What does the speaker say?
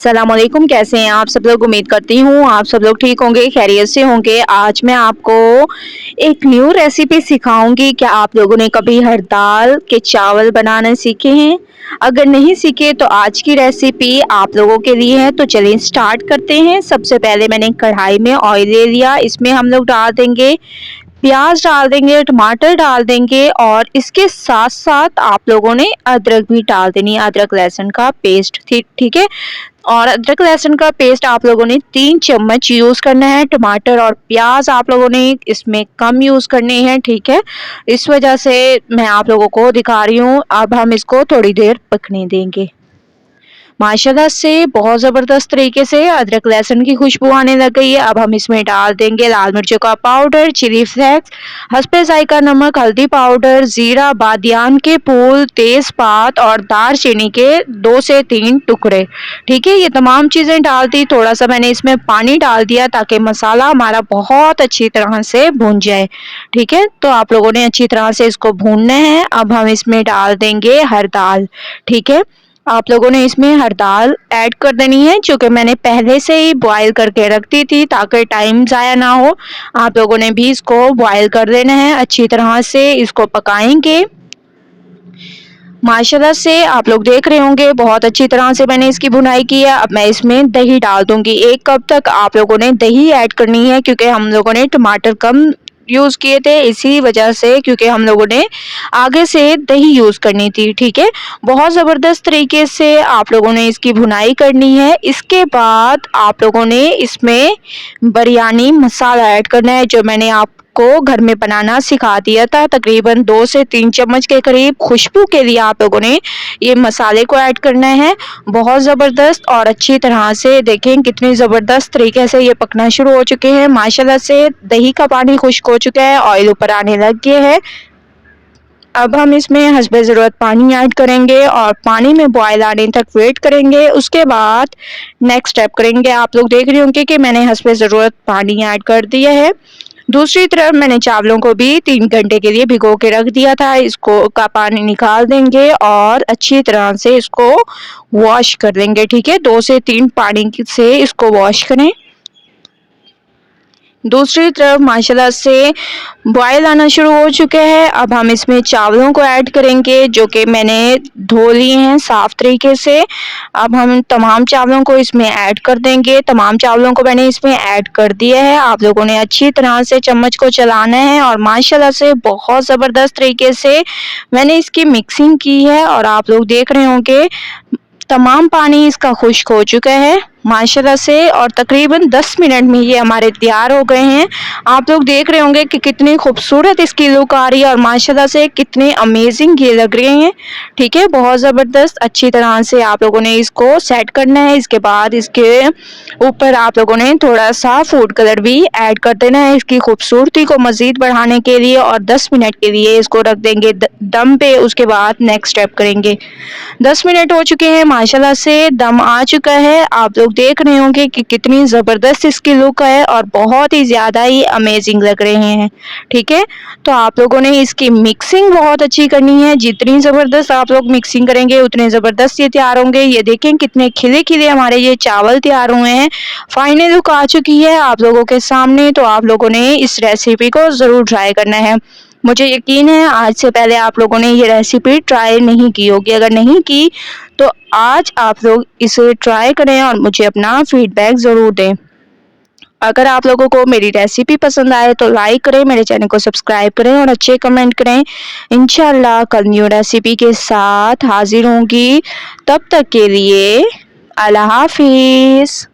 सलामुअलैकुम, कैसे हैं आप सब लोग। उम्मीद करती हूँ आप सब लोग ठीक होंगे, खैरियत से होंगे। आज मैं आपको एक न्यू रेसिपी सिखाऊंगी। क्या आप लोगों ने कभी हर दाल के चावल बनाना सीखे हैं? अगर नहीं सीखे तो आज की रेसिपी आप लोगों के लिए है। तो चलिए स्टार्ट करते हैं। सबसे पहले मैंने कढ़ाई में ऑयल ले लिया। इसमें हम लोग डाल देंगे प्याज, डाल देंगे टमाटर, डाल देंगे और इसके साथ साथ आप लोगों ने अदरक भी डाल देनी है, अदरक लहसुन का पेस्ट। ठीक है। और अदरक लहसुन का पेस्ट आप लोगों ने 3 चम्मच यूज करना है। टमाटर और प्याज आप लोगों ने इसमें कम यूज करने हैं। ठीक है, इस वजह से मैं आप लोगों को दिखा रही हूँ। अब हम इसको थोड़ी देर पकने देंगे। माशाल्लाह से बहुत ज़बरदस्त तरीके से अदरक लहसुन की खुशबू आने लग गई है। अब हम इसमें डाल देंगे लाल मिर्चों का पाउडर, चिली फ्लेक्स, हस्बे जायका नमक, हल्दी पाउडर, जीरा, बादियान के फूल, तेज़पात और दालचीनी के 2 से 3 टुकड़े। ठीक है, ये तमाम चीज़ें डाल दी। थोड़ा सा मैंने इसमें पानी डाल दिया ताकि मसाला हमारा बहुत अच्छी तरह से भून जाए। ठीक है, तो आप लोगों ने अच्छी तरह से इसको भूनना है। अब हम इसमें डाल देंगे हर दाल। ठीक है, आप लोगों ने इसमें हर दाल ऐड कर देनी है, जो कि मैंने पहले से ही बॉईल करके रख दी थी ताकि टाइम ज़ाया ना हो। आप लोगों ने भी इसको बॉईल कर देना है, अच्छी तरह से इसको पकाएंगे। माशाल्लाह से आप लोग देख रहे होंगे बहुत अच्छी तरह से मैंने इसकी भुनाई की है। अब मैं इसमें दही डाल दूंगी। 1 कप तक आप लोगों ने दही ऐड करनी है, क्योंकि हम लोगों ने टमाटर कम यूज़ किए थे, इसी वजह से, क्योंकि हम लोगों ने आगे से दही यूज़ करनी थी। ठीक है, बहुत ज़बरदस्त तरीके से आप लोगों ने इसकी भुनाई करनी है। इसके बाद आप लोगों ने इसमें बिरयानी मसाला ऐड करना है, जो मैंने आपको घर में बनाना सिखा दिया था। तकरीबन 2 से 3 चम्मच के करीब खुशबू के लिए आप लोगों ने ये मसाले को ऐड करना है। बहुत ज़बरदस्त और अच्छी तरह से देखें कितनी ज़बरदस्त तरीके से ये पकना शुरू हो चुके हैं। माशाल्लाह से दही का पानी खुश्क हो चुका है, ऑयल ऊपर आने लग गया है। अब हम इसमें हस्बे ज़रूरत पानी ऐड करेंगे और पानी में बॉयल आने तक वेट करेंगे। उसके बाद नेक्स्ट स्टेप करेंगे। आप लोग देख रहे होंगे कि मैंने हस्बे ज़रूरत पानी ऐड कर दिया है। दूसरी तरफ मैंने चावलों को भी 3 घंटे के लिए भिगो के रख दिया था। इसको का पानी निकाल देंगे और अच्छी तरह से इसको वॉश कर देंगे। ठीक है, 2 से 3 पानी से इसको वॉश करें। दूसरी तरफ माशाल्लाह से बॉयल आना शुरू हो चुका है। अब हम इसमें चावलों को ऐड करेंगे, जो कि मैंने धो लिए हैं साफ़ तरीके से। अब हम तमाम चावलों को इसमें ऐड कर देंगे। तमाम चावलों को मैंने इसमें ऐड कर दिया है। आप लोगों ने अच्छी तरह से चम्मच को चलाना है और माशाल्लाह से बहुत ज़बरदस्त तरीके से मैंने इसकी मिक्सिंग की है। और आप लोग देख रहे होंगे तमाम पानी इसका खुश्क हो चुका है माशाल्लाह से, और तकरीबन 10 मिनट में ये हमारे तैयार हो गए हैं। आप लोग देख रहे होंगे कि कितनी खूबसूरत इसकी लुक आ रही है और माशाल्लाह से कितने अमेजिंग ये लग रहे हैं। ठीक है, बहुत ज़बरदस्त अच्छी तरह से आप लोगों ने इसको सेट करना है। इसके बाद इसके ऊपर आप लोगों ने थोड़ा सा फूड कलर भी ऐड कर देना है इसकी खूबसूरती को मज़ीद बढ़ाने के लिए, और 10 मिनट के लिए इसको रख देंगे दम पे। उसके बाद नेक्स्ट स्टेप करेंगे। 10 मिनट हो चुके हैं, माशाल्लाह से दम आ चुका है। आप लोग देख रहे होंगे कि कितनी ज़बरदस्त इसकी लुक है और बहुत ही ज़्यादा ही अमेजिंग लग रहे हैं। ठीक है, तो आप लोगों ने इसकी मिक्सिंग बहुत अच्छी करनी है। जितनी ज़बरदस्त आप लोग मिक्सिंग करेंगे उतने ज़बरदस्त ये तैयार होंगे। ये देखें कितने खिले खिले हमारे ये चावल तैयार हुए हैं। फाइनल लुक आ चुकी है आप लोगों के सामने। तो आप लोगों ने इस रेसिपी को ज़रूर ट्राई करना है। मुझे यकीन है आज से पहले आप लोगों ने ये रेसिपी ट्राई नहीं की होगी। अगर नहीं की तो आज आप लोग इसे ट्राई करें और मुझे अपना फीडबैक ज़रूर दें। अगर आप लोगों को मेरी रेसिपी पसंद आए तो लाइक करें, मेरे चैनल को सब्सक्राइब करें और अच्छे कमेंट करें। इंशाल्लाह कल न्यू रेसिपी के साथ हाजिर होंगी। तब तक के लिए अल्लाह हाफिज़।